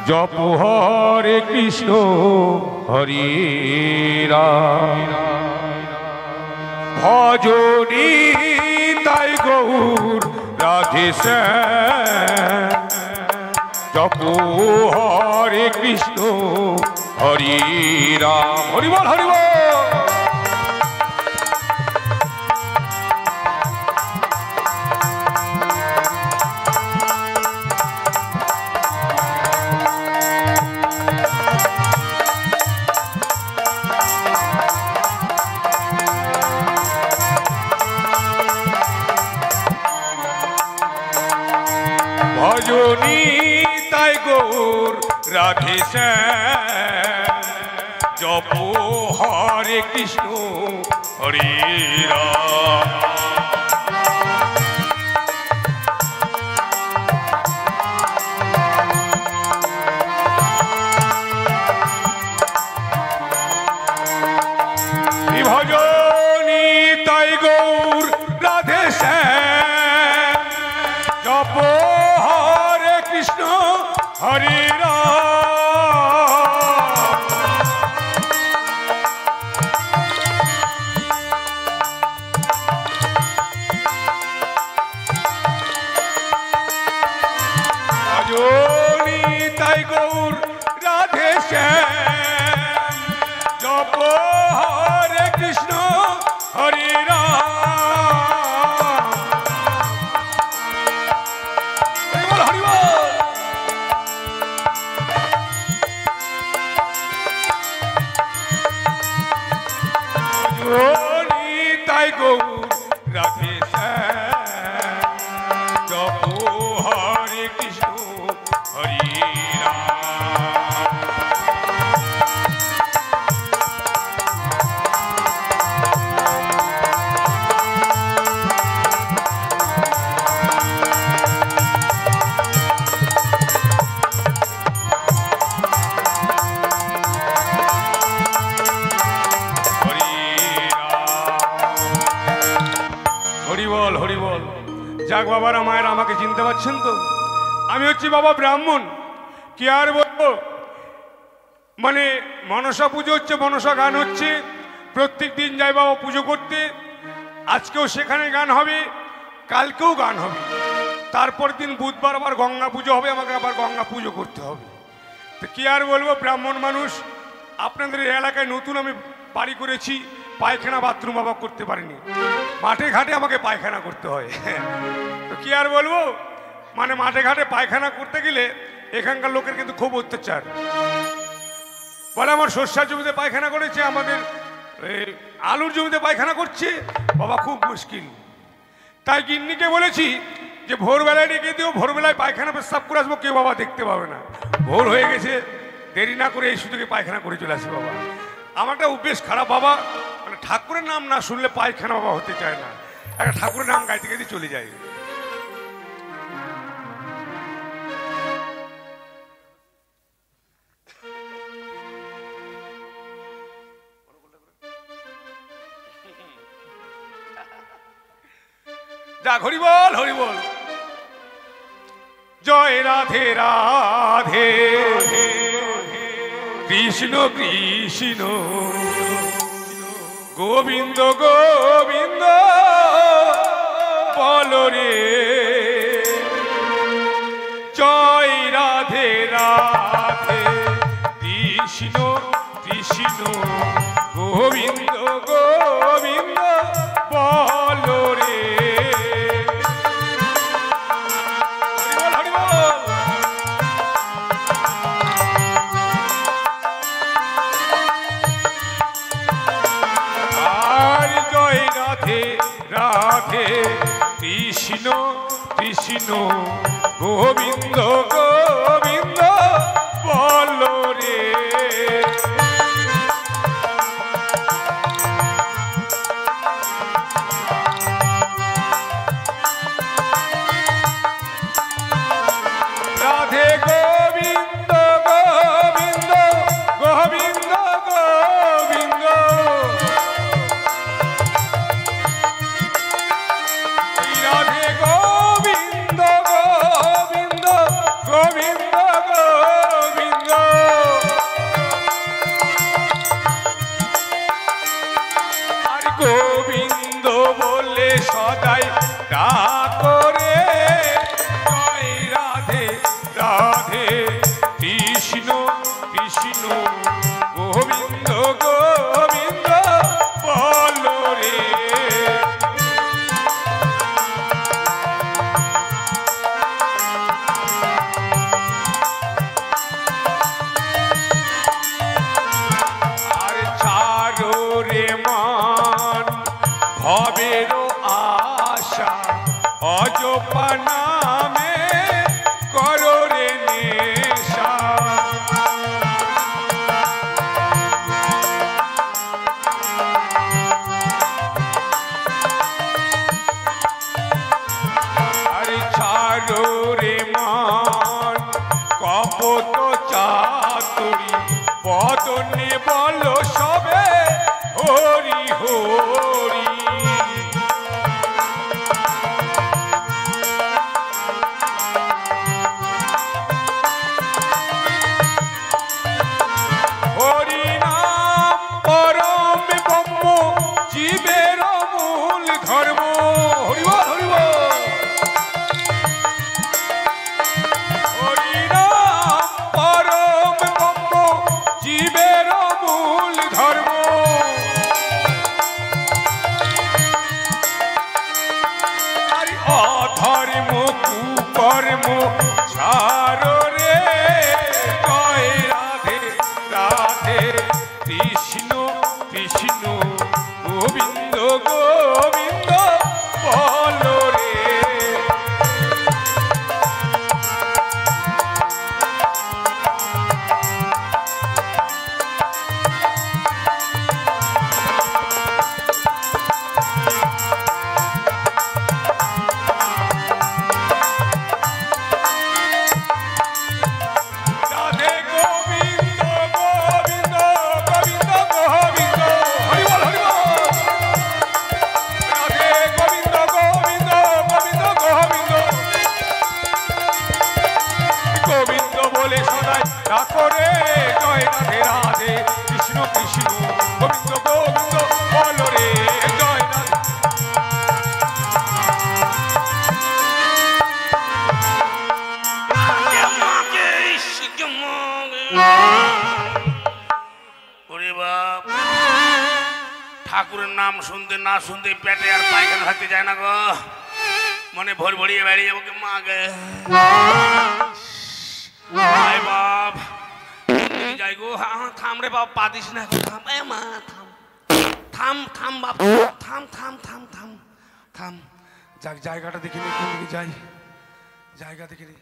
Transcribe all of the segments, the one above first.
জপ হরে কৃষ্ণ হরে রাম ভজনি তাই গৌর রাধে শ্যাম জপ হরে কৃষ্ণ হরে রাম হরি বল হরি বল। ভজনি তাই গৌর রাধে শ্যাম জপ হরে কৃষ্ণ হরে রাম ভজনি তাই গৌর রাধে শ্যাম জপ হরে কৃষ্ণ হরে রাম ভজনি তাই গৌর রাধে শ্যাম জপ হরে কৃষ্ণ হরে রাম হরি বল হরি বল। ভজনি তাই গৌর রাধে শ্যাম জপ হরে কৃষ্ণ হরে রাম হরি বল। যাক বাবারা মায়ের আমাকে চিনতে পারছেন তো? আমি হচ্ছি বাবা ব্রাহ্মণ। কি আর বলবো, মানে মনসা পুজো হচ্ছে, মনসা গান হচ্ছে, প্রত্যেক দিন যাই বাবা পুজো করতে। আজকেও সেখানে গান হবে, কালকেও গান হবে, তারপর দিন বুধবার আবার গঙ্গা পুজো হবে, আমাকে আবার গঙ্গা পুজো করতে হবে। তো কি আর বলবো, ব্রাহ্মণ মানুষ। আপনাদের এই এলাকায় নতুন আমি বাড়ি করেছি, পায়খানা বাথরুম বাবা করতে পারিনি, মাঠে ঘাটে আমাকে পায়খানা করতে হয়। তো কি আর বলবো, মানে মাঠে ঘাটে পায়খানা করতে গেলে এখানকার লোকের কিন্তু খুব অত্যাচার। বলে আমার শস্যার জমিতে পায়খানা করেছে, আমাদের আলুর জমিতে পায়খানা করছে, বাবা খুব মুশকিল। তাই গিন্নিকে বলেছি যে ভোরবেলায় ডেকে দিও, ভোরবেলায় পায়খানা পেশাব করে আসবো, কেউ বাবা দেখতে পাবে না। ভোর হয়ে গেছে, দেরি না করে এই সুযোগে পায়খানা করে চলে আসি বাবা। আমারটা অভ্যেস খারাপ বাবা, মানে ঠাকুরের নাম না শুনলে পায়খানা বাবা হতে চায় না, একটা ঠাকুরের নাম গাইতে গাইতে চলে যায়। যাক হরি বল হরি বল। জয় রাধে রাধে কৃষ্ণ কৃষ্ণ গোবিন্দ গোবিন্দ বল রে। জয় রাধে রাধে কৃষ্ণ কৃষ্ণ গোবিন্দ গোবিন্দ বল রে। রাধে কৃষ্ণ কৃষ্ণ গোবিন্দ গোবিন্দ বল রে। রাধে গোবিন্দ গোবিন্দ গোবিন্দ গোবিন্দ রাধে গোবিন্দ গোবিন্দ গোবিন্দ গোবিন্দ আর গোবিন্দ বলে সদাই ডাকরে জয় রাধে রাধে কৃষ্ণ কৃষ্ণ গোবিন্দ গোবিন্দ বলো রে আর ছাড়ো রে মান ভবের আশা অজপা নামে করো রে নেশা আরে ছাড়ো রে মান কপট চাতুরি বদনে বলো সবে হরি হরি হরি নাম পরম ব্রহ্ম জীবের মূল ধর্ম হরি বল হরি বল হরি নাম পরম ব্রহ্ম জীবের মূল ধর্ম আর অধর্ম কুকর্ম ছাড়ো রে জয় রাধে রাধে কৃষ্ণ কৃষ্ণ গোবিন্দ গোবিন্দ বলো রে রাধে গোবিন্দ গোবিন্দ গোবিন্দ গোবিন্দ হরি বল হরি বল রাধে গোবিন্দ গোবিন্দ গোবিন্দ গোবিন্দ গোবিন্দ বলে সদাই ডাকো রে জয় রাধে রাধে কৃষ্ণ কৃষ্ণ গোবিন্দ গোবিন্দ বলো রে জয় রাধে ওরে বাপ ঠাকুরের নাম শুনতে না শুনতে পেটে আর পায়খানা থাকতে যায় না গো মনে ভোর ভরিয়ে বেরিয়ে যাবো মাকে হায় বাপ যাই গো থাম রে বাপ পা দিস না থাম এ মা থাম থাম থাম বাপ থাম থাম থাম থাম থাম যাক জায়গাটা দেখে নি কোন দিকে যাই জায়গা দেখে নি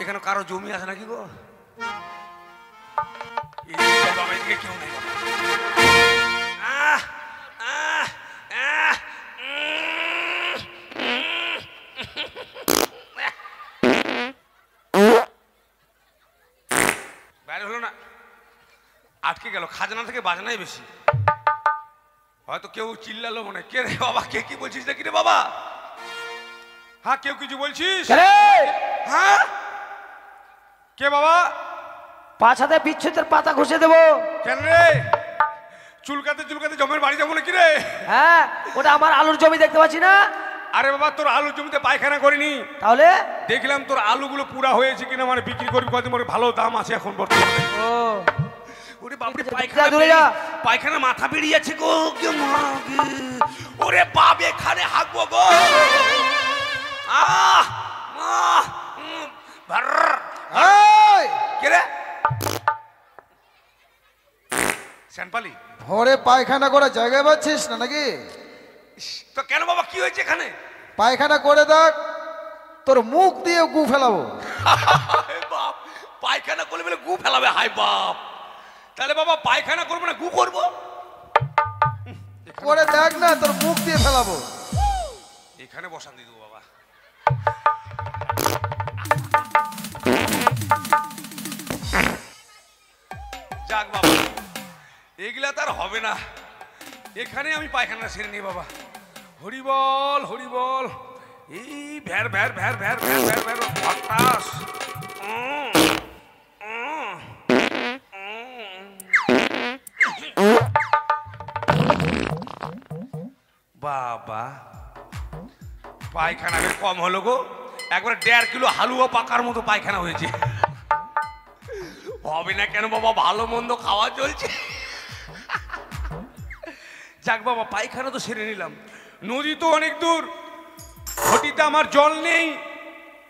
এখানে কারো জমি আছে নাকি গো এদিকে কেউ নেই আহ আহ আহ বাইরে হলো না আটকে গেল খাজনা থেকে বাজনাই বেশি হয়তো কেউ চিল্লালো মনে কে রে বাবা কে কি বলছিস নাকি রে বাবা হ্যাঁ কেউ কিছু বলছিস হ্যাঁ কে বাবা পাছাতে বিচ্ছুতের পাতা ঘষে দেবো কেন রে চুলকাতে চুলকাতে জমের বাড়ি যাবো নাকি রে হ্যাঁ ওটা আমার আলুর জমি দেখতে পাচ্ছি না আরে বাবা তোর আলু জমিতে পায়খানা করিনি তাহলে দেখলাম তোর আলুগুলো পুরা হয়েছে কিনা মানে বিক্রি করবি কদিন পরে ভালো দাম আছে এখন বর্তমানে ও ওরে বাপরে যা দূরে যা। পায়খানা মাথা বেরিয়েছে গো কে মা গে। ওরে বাপ এখানে হাগবো গো আহ আহ ভার এই কে রে শ্যানপালি ভোরে পায়খানা করে জায়গায় পাচ্ছিস না নাকি? তো কেন বাবা কি হয়েছে এখানে পায়খানা করে দেখ, তোর মুখ দিয়ে গু ফেলাবো। বাপ পায়খানা করলে বলে গু ফেলাবে, হাই বাপ তাহলে বাবা পায়খানা করবো না গু করবো? করে দেখ না, তোর মুখ দিয়ে ফেলাবো। এখানে বসান দিয়ে দেবো বাবা। যাক বাবা, এগুলা তার হবে না, এখানে আমি পায়খানা সেরে নিই বাবা। হরি বল হরি বল। এই ভ্যার ভ্যার ভ্যার ভ্যার ভ্যার ভ্যার ভ্যার হঠাস। বাবা পায়খানা বেশ কম হলো গো, একবার 1.5 কিলো হালুয়া পাকার মতো পায়খানা হয়েছে। হবে না কেন বাবা, ভালো মন্দ খাওয়া চলছে। যাক বাবা, পায়খানা তো সেরে নিলাম। নদী তো অনেক দূর, ঘটিতে আমার জল নেই।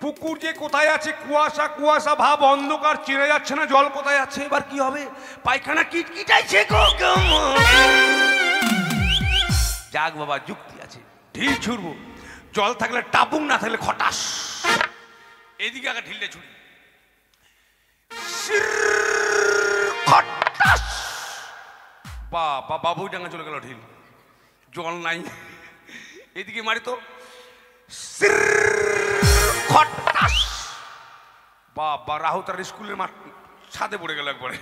পুকুর যে কোথায় আছে, কুয়াশা কুয়াশা ভাব, অন্ধকার, চেনা যাচ্ছে না জল কোথায় আছে। এবার কি হবে? পায়খানা কিটকিটাইছে গো। যাক বাবা, যুক্তি আছে, ঢিল ছুড়বো। জল থাকলে টাপুং, না থাকলে খটাস। এদিকে আগে ঢিলটা ছুড়ি, খটাস। বাবা বাবুই ডাঙ্গা চলে গেল ঢিল, জল নাই। এদিকে মারি তো, খটাস। বাবা রাহুতার স্কুলের মাঠ ছাদে পড়ে গেল একবারে।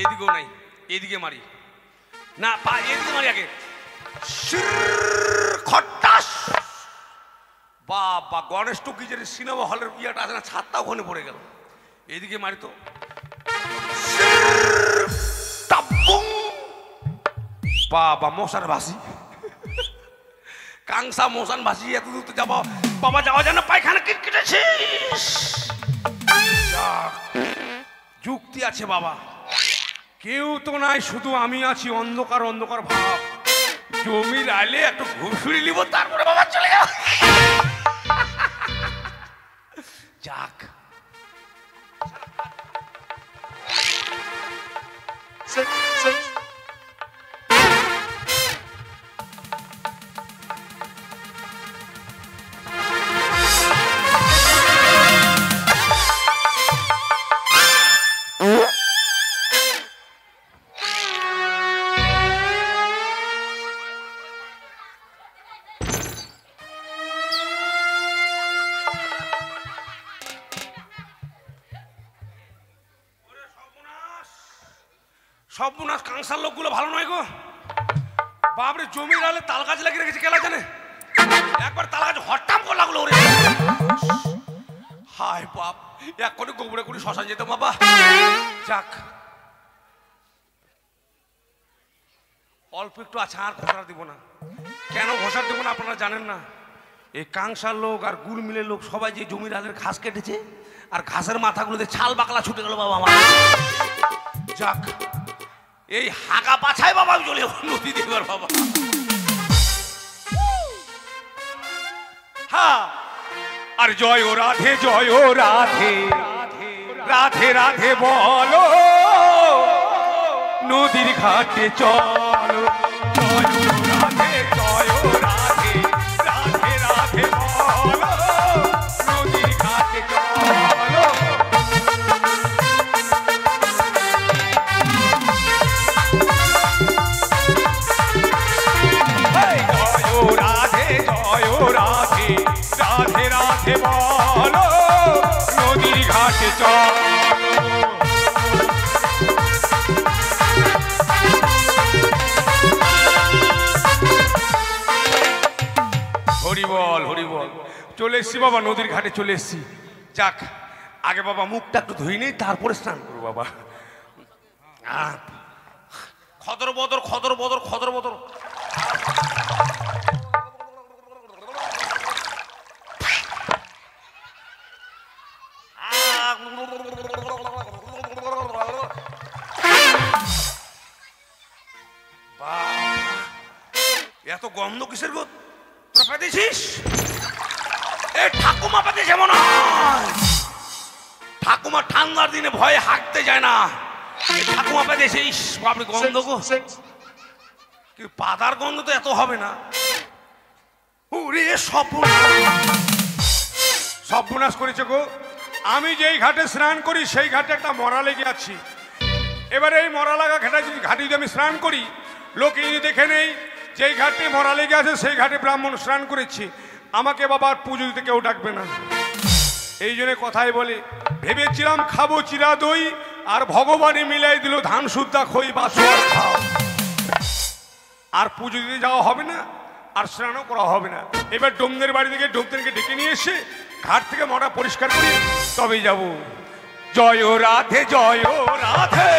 এদিকেও নাই, এদিকে মারি না, এদিকে মারি আগে, খটাস। বাবা গণেশ টকিজের সিনেমা হলের ইয়েটা আছে না, ছাদটা ওখানে পড়ে গেল। এদিকে মারি তো, বাবা মশার ভাসি, কাংসা মশান ভাসি। এত দূর তো যাবো বাবা, যাওয়া যায় না, পায়খানা কিটকিটেছিস। যুক্তি আছে বাবা। কেউ তো নাই, শুধু আমি আছি, অন্ধকার অন্ধকার ভাব। জমির আইলে একটু ঘুরফিরে নিব, তারপরে বাবা চলে যাও। যাক সর্বনাশ, কাংসার লোকগুলো ভালো নয় গো। বাপরে জমির আলে তাল গাছ লাগিয়ে রেখেছে, কেলা জানে। একবার তাল গাছ হঠাৎ করে লাগলো ওরে। হায় বাপ, এক করে গোবরে করে শ্মশান যেত বাবা। যাক অল্প একটু আছে, আর ঘোষার দিব না। কেন ঘোষার দিব না আপনারা জানেন না। এই কাংসার লোক আর গুড় মিলের লোক সবাই যে জমির আলের ঘাস কেটেছে, আর ঘাসের মাথাগুলোতে ছাল বাকলা ছুটে গেল বাবা আমার। যাক এই হাগা পাছায় বাবা আমি চলে যাবো নদী দেবার বাবা। হ্যাঁ, আর জয় ও রাধে, জয় ও রাধে, রাধে রাধে বলো, নদীর ঘাটে চলো। জয় ও রাধে, জয় ও রাধে, রাধে রাধে বলো, নদীর ঘাটে চলো। জয় ও রাধে, জয় ও রাধে, রাধে রাধে বলো, নদীর ঘাটে চলো। হরি বল হরি বল। চলে এসছি বাবা, নদীর ঘাটে চলে এসছি। যাক আগে বাবা মুখটা একটু ধুই নেই, তারপরে স্নান করবো বাবা। খদর বদর খদর বদর খদর বদর। এত গন্ধ কিসের গো? তোরা পেতেছিস? এ ঠাকুমা পেতেছে মনে হয়। ঠাকুমা ঠান্ডার দিনে ভয়ে হাঁটতে যায় না, ঠাকুমা পেতেছে। ইস বাপরে গন্ধ গো, কি পাতার গন্ধ তো এত হবে না। ওরে সর্বনাশ করেছে গো। আমি যেই ঘাটে স্নান করি সেই ঘাটে একটা মরা লেগে আছি। এবারে এই মরা লাগা ঘাটে যদি আমি স্নান করি, লোকে যদি দেখে নেই যেই ঘাটে মরা লেগে আছে সেই ঘাটে ব্রাহ্মণ স্নান করেছি, আমাকে বাবার পুজো দিতে কেউ ডাকবে না। এই জন্য কথাই বলে, ভেবেছিলাম খাবো চিরা দই, আর ভগবানই মিলাই দিল ধান শুদ্ধা খই বাসু আর খাও। আর পুজো দিতে যাওয়া হবে না, আর স্নানও করা হবে না। এবার ডোমদের বাড়ি থেকে ডোমদেরকে ডেকে নিয়ে এসে ঘাট থেকে মরা পরিষ্কার করে তবেই যাব। জয় রাধে জয় রাধে।